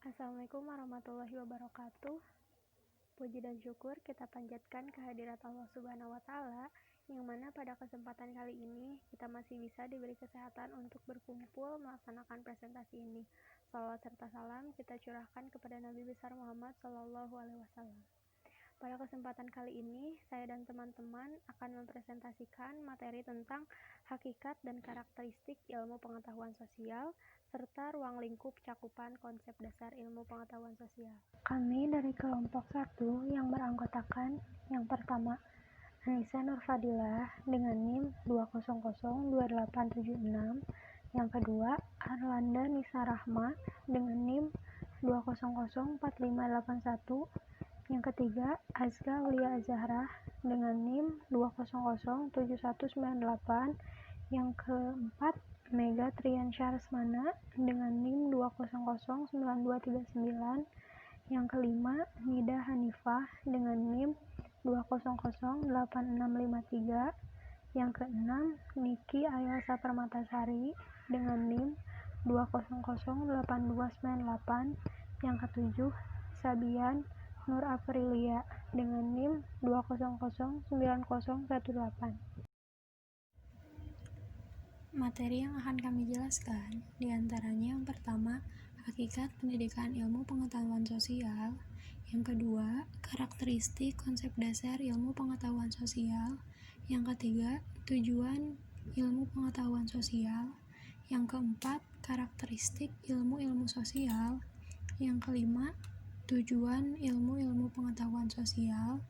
Assalamualaikum warahmatullahi wabarakatuh. Puji dan syukur kita panjatkan kehadirat Allah Subhanahu wa Ta'ala, yang mana pada kesempatan kali ini kita masih bisa diberi kesehatan untuk berkumpul melaksanakan presentasi ini. Salawat serta salam kita curahkan kepada Nabi besar Muhammad SAW. Pada kesempatan kali ini, saya dan teman-teman akan mempresentasikan materi tentang hakikat dan karakteristik ilmu pengetahuan sosial, serta ruang lingkup cakupan konsep dasar ilmu pengetahuan sosial. Kami dari kelompok 1 yang beranggotakan yang pertama, Anissa Nurfadilah dengan NIM 2002876, yang kedua, Arlanda Nisa Rahma dengan NIM 2004581, yang ketiga, Azka Aulia Azahra dengan NIM 2007198, yang keempat, Mega Triansyah Resmana dengan NIM 2009239, yang kelima, Nida Hanifah dengan NIM 2008653, yang keenam, Niki Ayasa Permatasari dengan NIM 2008298, yang ketujuh, Sabian Nur Aprilia dengan NIM 2009018. Materi yang akan kami jelaskan diantaranya yang pertama, hakikat pendidikan ilmu pengetahuan sosial, yang kedua, karakteristik konsep dasar ilmu pengetahuan sosial, yang ketiga, tujuan ilmu pengetahuan sosial, yang keempat, karakteristik ilmu-ilmu sosial, yang kelima, tujuan ilmu-ilmu pengetahuan sosial,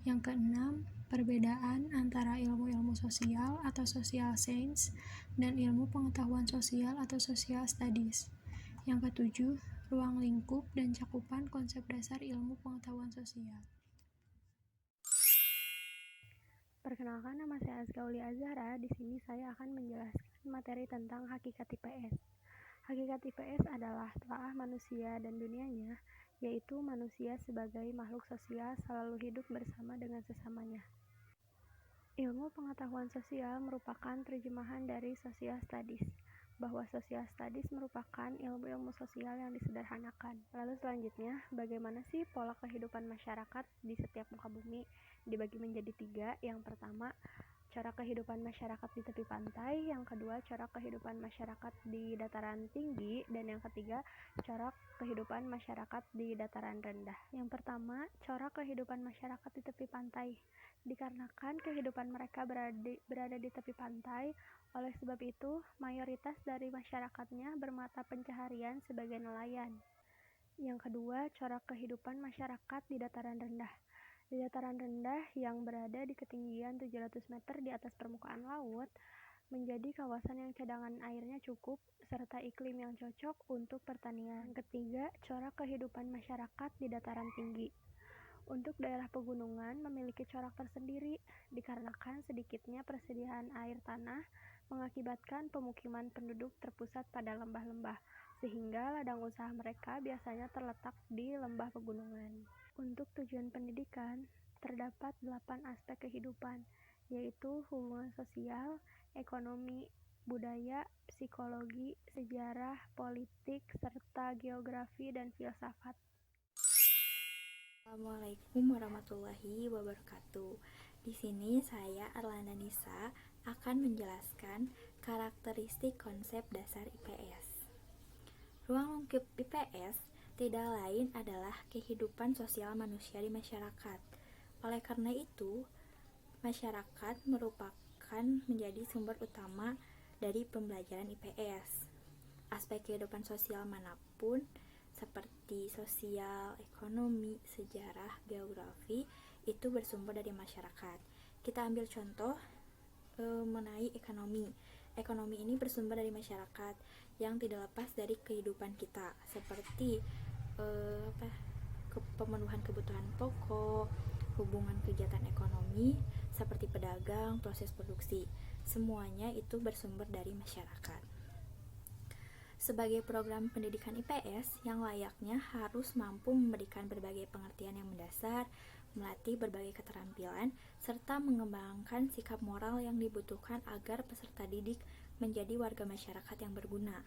yang keenam, perbedaan antara ilmu-ilmu sosial atau social science dan ilmu pengetahuan sosial atau social studies, yang ketujuh, ruang lingkup dan cakupan konsep dasar ilmu pengetahuan sosial. Perkenalkan, nama saya Azka Aulia Azahra. Di sini saya akan menjelaskan materi tentang hakikat IPS. Hakikat IPS adalah telaah manusia dan dunianya, yaitu manusia sebagai makhluk sosial selalu hidup bersama dengan sesamanya. Ilmu pengetahuan sosial merupakan terjemahan dari social studies, bahwa social studies merupakan ilmu-ilmu sosial yang disederhanakan. Lalu selanjutnya, bagaimana sih pola kehidupan masyarakat di setiap muka bumi? Dibagi menjadi 3. Yang pertama, corak kehidupan masyarakat di tepi pantai, yang kedua, corak kehidupan masyarakat di dataran tinggi, dan yang ketiga, corak kehidupan masyarakat di dataran rendah. Yang pertama, corak kehidupan masyarakat di tepi pantai. Dikarenakan kehidupan mereka berada di tepi pantai, oleh sebab itu, mayoritas dari masyarakatnya bermata pencaharian sebagai nelayan. Yang kedua, corak kehidupan masyarakat di dataran rendah. Di dataran rendah yang berada di ketinggian 700 meter di atas permukaan laut, menjadi kawasan yang cadangan airnya cukup, serta iklim yang cocok untuk pertanian. Yang ketiga, corak kehidupan masyarakat di dataran tinggi. Untuk daerah pegunungan memiliki corak tersendiri, dikarenakan sedikitnya persediaan air tanah mengakibatkan pemukiman penduduk terpusat pada lembah-lembah, sehingga ladang usaha mereka biasanya terletak di lembah pegunungan. Untuk tujuan pendidikan, terdapat 8 aspek kehidupan, yaitu hubungan sosial, ekonomi, budaya, psikologi, sejarah, politik, serta geografi dan filsafat. Assalamualaikum warahmatullahi wabarakatuh. Di sini saya Arlanda Nisa akan menjelaskan karakteristik konsep dasar IPS. Ruang lingkup IPS tidak lain adalah kehidupan sosial manusia di masyarakat. Oleh karena itu, masyarakat merupakan menjadi sumber utama dari pembelajaran IPS. Aspek kehidupan sosial manapun seperti sosial, ekonomi, sejarah, geografi itu bersumber dari masyarakat. Kita ambil contoh mengenai ekonomi. Ekonomi ini bersumber dari masyarakat yang tidak lepas dari kehidupan kita, seperti pemenuhan kebutuhan pokok, hubungan kegiatan ekonomi seperti pedagang, proses produksi. Semuanya itu bersumber dari masyarakat. Sebagai program pendidikan IPS yang layaknya harus mampu memberikan berbagai pengertian yang mendasar, melatih berbagai keterampilan, serta mengembangkan sikap moral yang dibutuhkan agar peserta didik menjadi warga masyarakat yang berguna.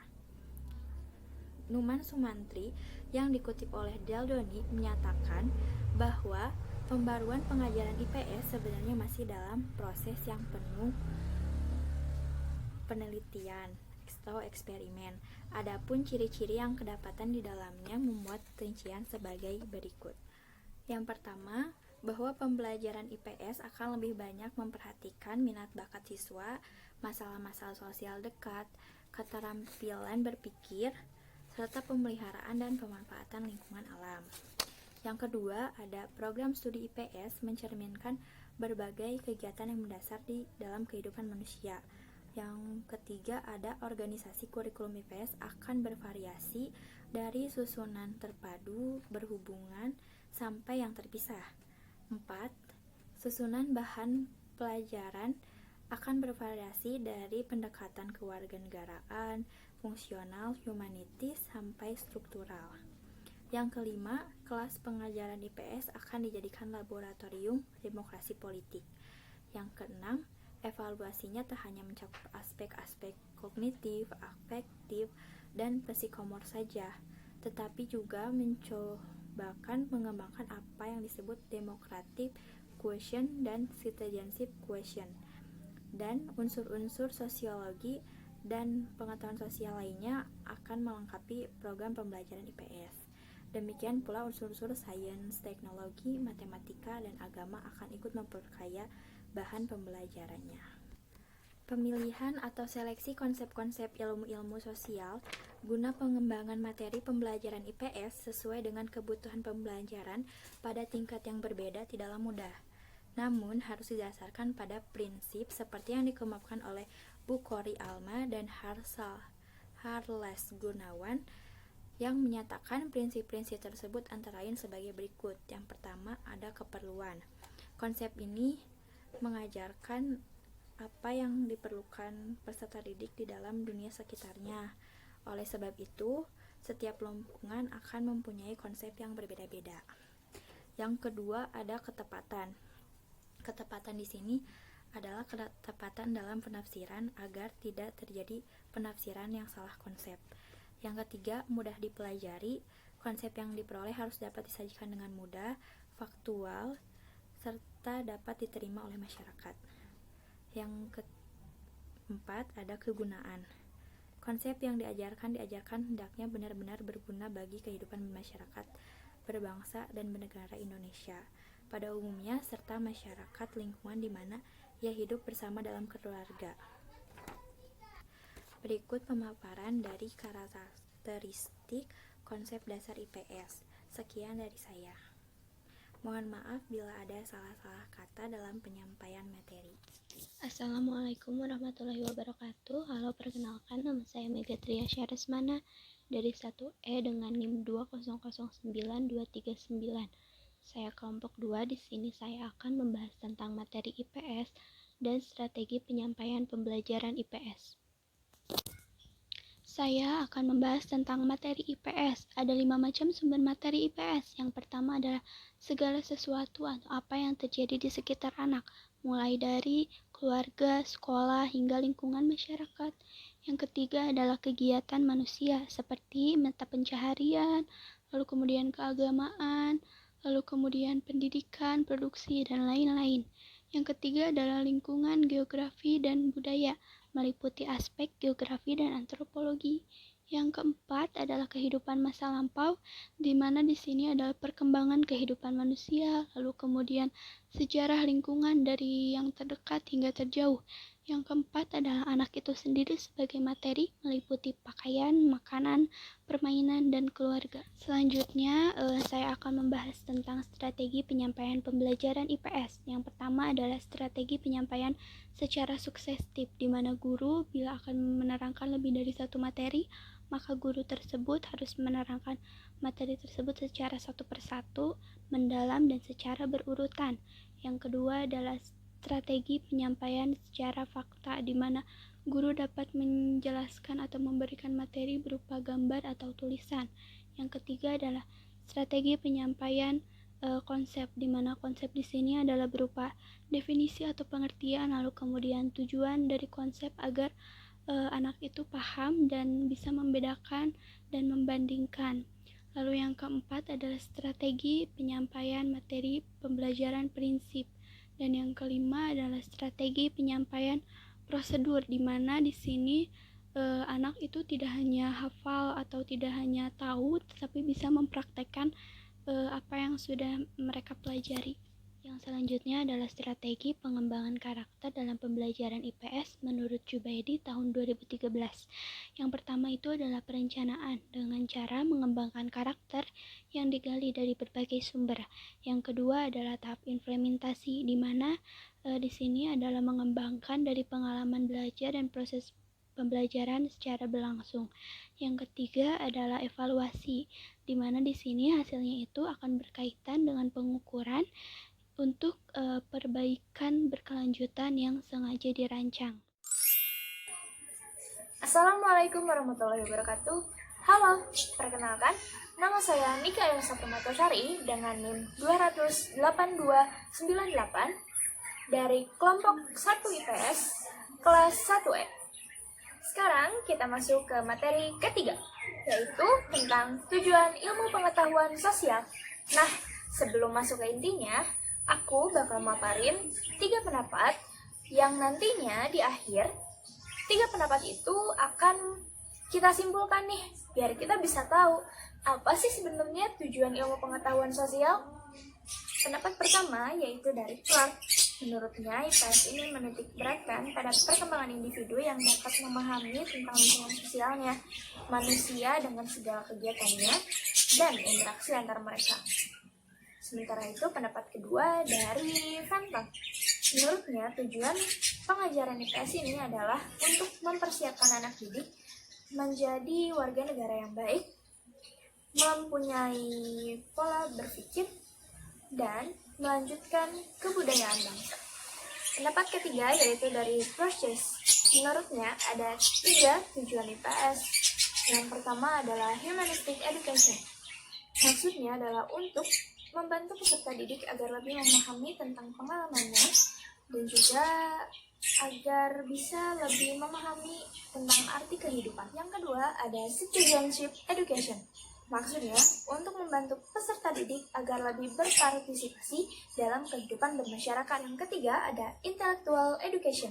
Numan Sumantri yang dikutip oleh Daldoni menyatakan bahwa pembaruan pengajaran IPS sebenarnya masih dalam proses yang penuh penelitian atau eksperimen. Adapun ciri-ciri yang kedapatan di dalamnya memuat rincian sebagai berikut. Yang pertama, bahwa pembelajaran IPS akan lebih banyak memperhatikan minat bakat siswa, masalah-masalah sosial dekat, keterampilan berpikir, serta pemeliharaan dan pemanfaatan lingkungan alam. Yang kedua, ada program studi IPS mencerminkan berbagai kegiatan yang mendasar di dalam kehidupan manusia. Yang ketiga, ada organisasi kurikulum IPS akan bervariasi dari susunan terpadu, berhubungan, sampai yang terpisah. 4. Susunan bahan pelajaran akan bervariasi dari pendekatan kewarganegaraan, fungsional, humanitis, sampai struktural. Yang kelima, kelas pengajaran IPS akan dijadikan laboratorium demokrasi politik. Yang keenam, evaluasinya tak hanya mencakup aspek-aspek kognitif, afektif, dan psikomor saja, tetapi juga mencobakan mengembangkan apa yang disebut democratic quotient dan citizenship quotient, dan unsur-unsur sosiologi dan pengetahuan sosial lainnya akan melengkapi program pembelajaran IPS. Demikian pula unsur-unsur sains, teknologi, matematika, dan agama akan ikut memperkaya bahan pembelajarannya. Pemilihan atau seleksi konsep-konsep ilmu-ilmu sosial guna pengembangan materi pembelajaran IPS sesuai dengan kebutuhan pembelajaran pada tingkat yang berbeda tidaklah mudah. Namun harus didasarkan pada prinsip seperti yang dikemukakan oleh Bukhari Alma dan Harles Gunawan yang menyatakan prinsip-prinsip tersebut antara lain sebagai berikut. Yang pertama, ada keperluan. Konsep ini mengajarkan apa yang diperlukan peserta didik di dalam dunia sekitarnya. Oleh sebab itu, setiap lingkungan akan mempunyai konsep yang berbeda-beda. Yang kedua, ada ketepatan. Ketepatan di sini adalah ketepatan dalam penafsiran agar tidak terjadi penafsiran yang salah konsep. Yang ketiga, mudah dipelajari. Konsep yang diperoleh harus dapat disajikan dengan mudah, faktual, serta dapat diterima oleh masyarakat. Yang keempat, ada kegunaan. Konsep yang diajarkan hendaknya benar-benar berguna bagi kehidupan masyarakat, berbangsa, dan bernegara Indonesia pada umumnya, serta masyarakat lingkungan di mana ia hidup bersama dalam keluarga. Berikut pemaparan dari karakteristik konsep dasar IPS. Sekian dari saya. Mohon maaf bila ada salah-salah kata dalam penyampaian materi. Assalamualaikum warahmatullahi wabarakatuh. Halo, perkenalkan nama saya Mega Tria Syaresmana dari 1E dengan NIM 2009239. Saya kelompok 2. Di sini saya akan membahas tentang materi IPS dan strategi penyampaian pembelajaran IPS. Saya akan membahas tentang materi IPS. Ada 5 macam sumber materi IPS. Yang pertama adalah segala sesuatu atau apa yang terjadi di sekitar anak, mulai dari keluarga, sekolah, hingga lingkungan masyarakat. Yang ketiga adalah kegiatan manusia seperti mata pencaharian, lalu kemudian keagamaan, lalu kemudian pendidikan, produksi, dan lain-lain. Yang ketiga adalah lingkungan, geografi, dan budaya, meliputi aspek geografi dan antropologi. Yang keempat adalah kehidupan masa lampau, di mana di sini adalah perkembangan kehidupan manusia, lalu kemudian sejarah lingkungan dari yang terdekat hingga terjauh. Yang keempat adalah anak itu sendiri sebagai materi, meliputi pakaian, makanan, permainan, dan keluarga. Selanjutnya, saya akan membahas tentang strategi penyampaian pembelajaran IPS. Yang pertama adalah strategi penyampaian secara sukesif, di mana guru bila akan menerangkan lebih dari satu materi, maka guru tersebut harus menerangkan materi tersebut secara satu persatu, mendalam, dan secara berurutan. Yang kedua adalah strategi penyampaian secara fakta, di mana guru dapat menjelaskan atau memberikan materi berupa gambar atau tulisan. Yang ketiga adalah strategi penyampaian konsep, di mana konsep di sini adalah berupa definisi atau pengertian, lalu kemudian tujuan dari konsep agar anak itu paham dan bisa membedakan dan membandingkan. Lalu yang keempat adalah strategi penyampaian materi pembelajaran prinsip. Dan yang kelima adalah strategi penyampaian prosedur, di mana di sini anak itu tidak hanya hafal atau tidak hanya tahu, tetapi bisa mempraktekkan apa yang sudah mereka pelajari. Yang selanjutnya adalah strategi pengembangan karakter dalam pembelajaran IPS menurut Jubaidi tahun 2013. Yang pertama itu adalah perencanaan dengan cara mengembangkan karakter yang digali dari berbagai sumber. Yang kedua adalah tahap implementasi, di mana di sini adalah mengembangkan dari pengalaman belajar dan proses pembelajaran secara berlangsung. Yang ketiga adalah evaluasi, di mana di sini hasilnya itu akan berkaitan dengan pengukuran untuk perbaikan berkelanjutan yang sengaja dirancang. Assalamualaikum warahmatullahi wabarakatuh. Halo, perkenalkan, nama saya Nika Elsa Permatasari dengan NIM 28298 dari kelompok 1 IPS kelas 1E. Sekarang kita masuk ke materi ketiga, yaitu tentang tujuan ilmu pengetahuan sosial. Nah, sebelum masuk ke intinya, aku bakal maparin 3 pendapat yang nantinya di akhir 3 pendapat itu akan kita simpulkan nih, biar kita bisa tahu apa sih sebenarnya tujuan ilmu pengetahuan sosial. Pendapat pertama yaitu dari Clark. Menurutnya, IPS ini menitik beratkan pada perkembangan individu yang dapat memahami tentang lingkungan sosialnya, manusia dengan segala kegiatannya, dan interaksi antar mereka. Sementara itu, pendapat kedua dari Fenton. Menurutnya, tujuan pengajaran IPS ini adalah untuk mempersiapkan anak didik menjadi warga negara yang baik, mempunyai pola berpikir, dan melanjutkan kebudayaan bangsa. Pendapat ketiga yaitu dari Burgess. Menurutnya, ada 3 tujuan IPS. Yang pertama adalah humanistic education. Maksudnya adalah untuk membantu peserta didik agar lebih memahami tentang pengalamannya dan juga agar bisa lebih memahami tentang arti kehidupan. Yang kedua ada citizenship education. Maksudnya untuk membantu peserta didik agar lebih berpartisipasi dalam kehidupan bermasyarakat. Yang ketiga ada intellectual education.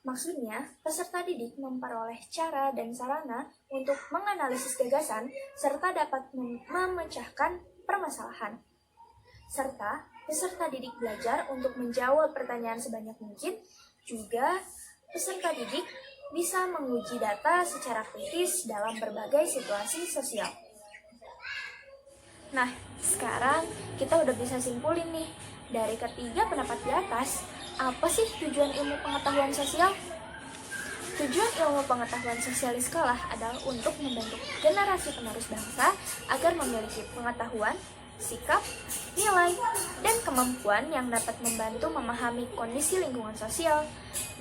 Maksudnya, peserta didik memperoleh cara dan sarana untuk menganalisis gagasan serta dapat memecahkan permasalahan. Serta, peserta didik belajar untuk menjawab pertanyaan sebanyak mungkin. Juga, peserta didik bisa menguji data secara kritis dalam berbagai situasi sosial. Nah, sekarang kita udah bisa simpulin nih, dari ketiga pendapat di atas, apa sih tujuan ilmu pengetahuan sosial? Tujuan ilmu pengetahuan sosial di sekolah adalah untuk membentuk generasi penerus bangsa agar memiliki pengetahuan, sikap, nilai, dan kemampuan yang dapat membantu memahami kondisi lingkungan sosial,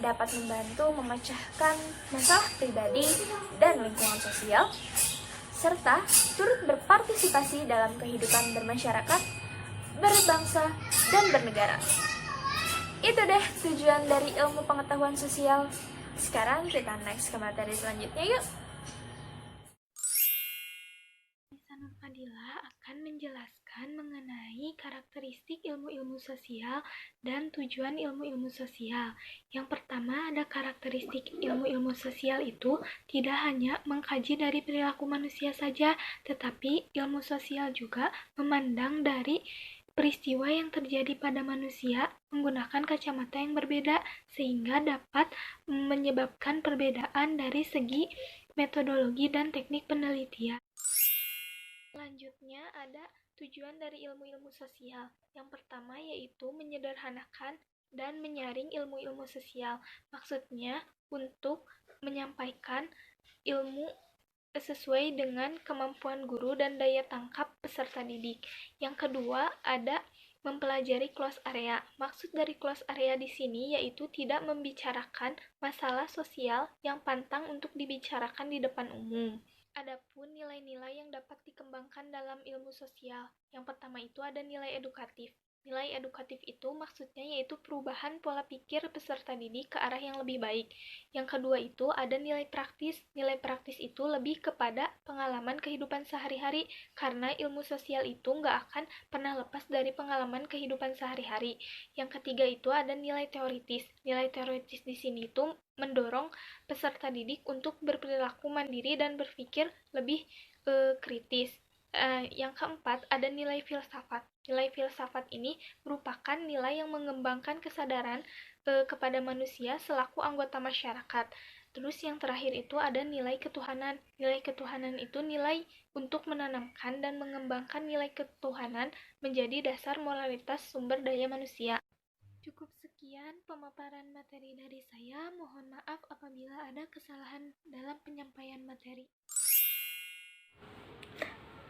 dapat membantu memecahkan masalah pribadi dan lingkungan sosial, serta turut berpartisipasi dalam kehidupan bermasyarakat, berbangsa, dan bernegara. Itu deh tujuan dari ilmu pengetahuan sosial. Sekarang kita next ke materi selanjutnya yuk. Nisa Nur Fadila akan menjelaskan mengenai karakteristik ilmu-ilmu sosial dan tujuan ilmu-ilmu sosial. Yang pertama ada karakteristik ilmu-ilmu sosial itu tidak hanya mengkaji dari perilaku manusia saja, tetapi ilmu sosial juga memandang dari peristiwa yang terjadi pada manusia menggunakan kacamata yang berbeda, sehingga dapat menyebabkan perbedaan dari segi metodologi dan teknik penelitian. Selanjutnya ada tujuan dari ilmu-ilmu sosial. Yang pertama yaitu menyederhanakan dan menyaring ilmu-ilmu sosial. Maksudnya untuk menyampaikan ilmu sesuai dengan kemampuan guru dan daya tangkap peserta didik. Yang kedua ada mempelajari close area. Maksud dari close area di sini yaitu tidak membicarakan masalah sosial yang pantang untuk dibicarakan di depan umum. Adapun nilai-nilai yang dapat dikembangkan dalam ilmu sosial. Yang pertama itu ada nilai edukatif. Nilai edukatif itu maksudnya yaitu perubahan pola pikir peserta didik ke arah yang lebih baik. Yang kedua itu ada nilai praktis. Nilai praktis itu lebih kepada pengalaman kehidupan sehari-hari, karena ilmu sosial itu nggak akan pernah lepas dari pengalaman kehidupan sehari-hari. Yang ketiga itu ada nilai teoritis. Nilai teoritis di sini itu mendorong peserta didik untuk berperilaku mandiri dan berpikir lebih kritis. Yang keempat, ada nilai filsafat. Nilai filsafat ini merupakan nilai yang mengembangkan kesadaran kepada manusia selaku anggota masyarakat. Terus yang terakhir itu ada nilai ketuhanan. Nilai ketuhanan itu nilai untuk menanamkan dan mengembangkan nilai ketuhanan menjadi dasar moralitas sumber daya manusia. Cukup sekian pemaparan materi dari saya. Mohon maaf apabila ada kesalahan dalam penyampaian materi.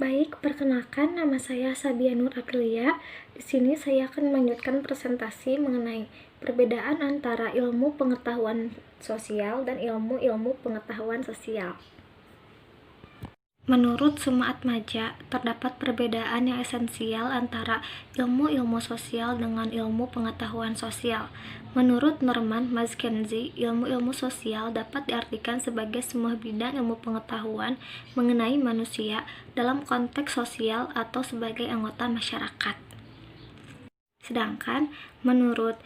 Baik, perkenalkan nama saya Sabia Nur Aprilia. Di sini saya akan melanjutkan presentasi mengenai perbedaan antara ilmu pengetahuan sosial dan ilmu pengetahuan sosial. Menurut Suma Atmaja, terdapat perbedaan yang esensial antara ilmu sosial dengan ilmu pengetahuan sosial. Menurut Norman Mackenzie, ilmu sosial dapat diartikan sebagai semua bidang ilmu pengetahuan mengenai manusia dalam konteks sosial atau sebagai anggota masyarakat. Sedangkan menurut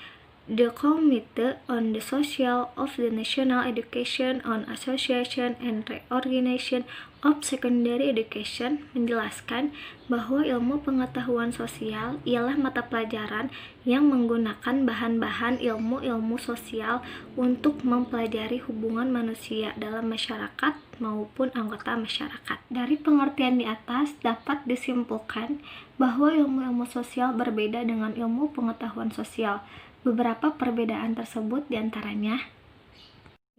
The Committee on the Social of the National Education on Association and Reorganization of Secondary Education menjelaskan bahwa ilmu pengetahuan sosial ialah mata pelajaran yang menggunakan bahan-bahan ilmu sosial untuk mempelajari hubungan manusia dalam masyarakat maupun anggota masyarakat. Dari pengertian di atas dapat disimpulkan bahwa ilmu sosial berbeda dengan ilmu pengetahuan sosial. Beberapa perbedaan tersebut diantaranya: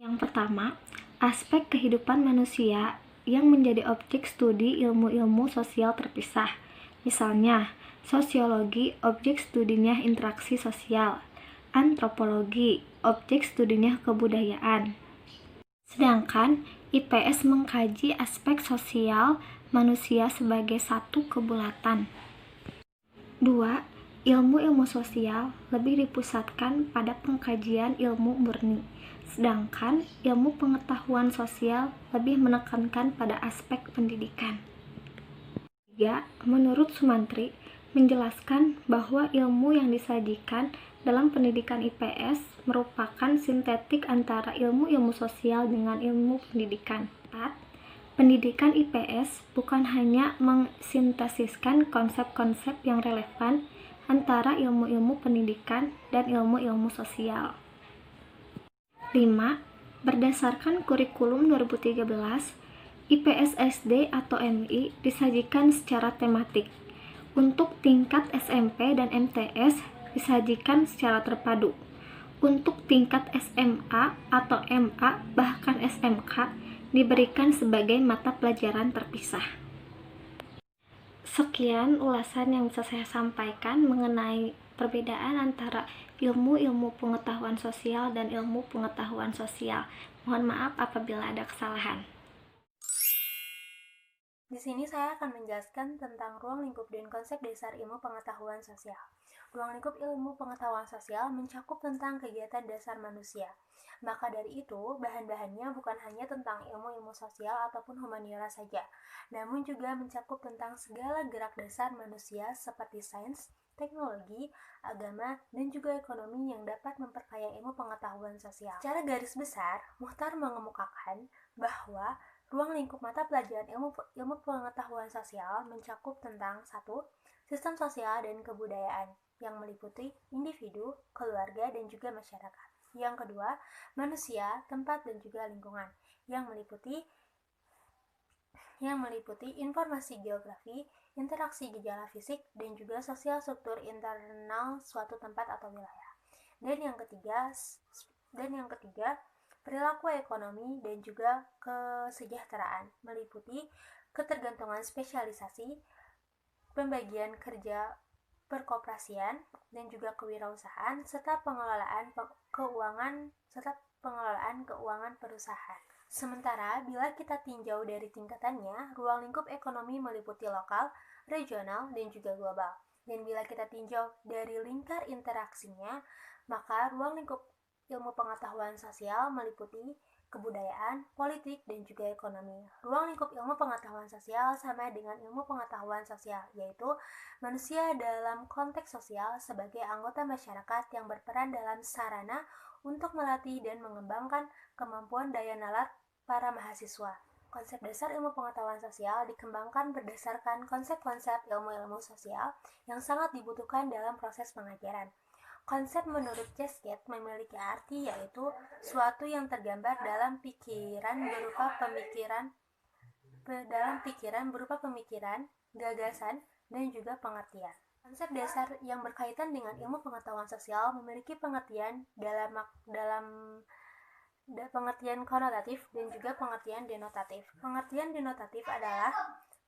yang pertama, aspek kehidupan manusia yang menjadi objek studi ilmu sosial terpisah. Misalnya, sosiologi objek studinya interaksi sosial, antropologi objek studinya kebudayaan. Sedangkan IPS mengkaji aspek sosial manusia sebagai satu kebulatan. 2. Ilmu sosial lebih dipusatkan pada pengkajian ilmu murni, sedangkan ilmu pengetahuan sosial lebih menekankan pada aspek pendidikan. 3. Menurut Sumantri, menjelaskan bahwa ilmu yang disajikan dalam pendidikan IPS merupakan sintetik antara ilmu sosial dengan ilmu pendidikan. 4. Pendidikan IPS bukan hanya mensintesiskan konsep-konsep yang relevan antara ilmu pendidikan dan ilmu sosial. 5. Berdasarkan kurikulum 2013, IPS SD atau MI disajikan secara tematik. Untuk tingkat SMP dan MTS disajikan secara terpadu. Untuk tingkat SMA atau MA bahkan SMK diberikan sebagai mata pelajaran terpisah. Sekian ulasan yang bisa saya sampaikan mengenai perbedaan antara ilmu pengetahuan sosial dan ilmu pengetahuan sosial. Mohon maaf apabila ada kesalahan. Di sini saya akan menjelaskan tentang ruang lingkup dan konsep dasar ilmu pengetahuan sosial. Ruang lingkup ilmu pengetahuan sosial mencakup tentang kegiatan dasar manusia. Maka dari itu, bahan-bahannya bukan hanya tentang ilmu sosial ataupun humaniora saja, namun juga mencakup tentang segala gerak dasar manusia seperti sains, teknologi, agama, dan juga ekonomi yang dapat memperkaya ilmu pengetahuan sosial. Secara garis besar, Muchtar mengemukakan bahwa ruang lingkup mata pelajaran ilmu pengetahuan sosial mencakup tentang 1. Sistem sosial dan kebudayaan yang meliputi individu, keluarga, dan juga masyarakat. Yang kedua, manusia, tempat, dan juga lingkungan yang meliputi informasi geografi, interaksi gejala fisik, dan juga sosial struktur internal suatu tempat atau wilayah. Dan yang ketiga, perilaku ekonomi dan juga kesejahteraan meliputi ketergantungan spesialisasi, pembagian kerja perkoperasian dan juga kewirausahaan serta pengelolaan keuangan perusahaan. Sementara bila kita tinjau dari tingkatannya, ruang lingkup ekonomi meliputi lokal, regional, dan juga global. Dan bila kita tinjau dari lingkar interaksinya, maka ruang lingkup ilmu pengetahuan sosial meliputi kebudayaan, politik, dan juga ekonomi. Ruang lingkup ilmu pengetahuan sosial sama dengan ilmu pengetahuan sosial, yaitu manusia dalam konteks sosial sebagai anggota masyarakat yang berperan dalam sarana untuk melatih dan mengembangkan kemampuan daya nalar para mahasiswa. Konsep dasar ilmu pengetahuan sosial dikembangkan berdasarkan konsep-konsep ilmu-ilmu sosial yang sangat dibutuhkan dalam proses pengajaran. Konsep menurut Chesket memiliki arti yaitu suatu yang tergambar dalam pikiran berupa pemikiran, gagasan, dan juga pengertian. Konsep dasar yang berkaitan dengan ilmu pengetahuan sosial memiliki pengertian dalam pengertian konotatif dan juga pengertian denotatif. Pengertian denotatif adalah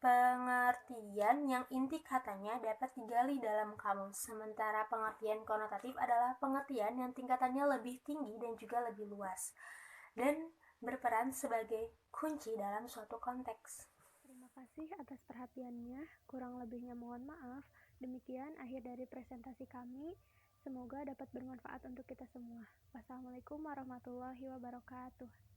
pengertian yang inti katanya dapat digali dalam kamus, sementara pengertian konotatif adalah pengertian yang tingkatannya lebih tinggi dan juga lebih luas, dan berperan sebagai kunci dalam suatu konteks. Terima kasih atas perhatiannya, kurang lebihnya mohon maaf. Demikian akhir dari presentasi kami. Semoga dapat bermanfaat untuk kita semua. Wassalamualaikum warahmatullahi wabarakatuh.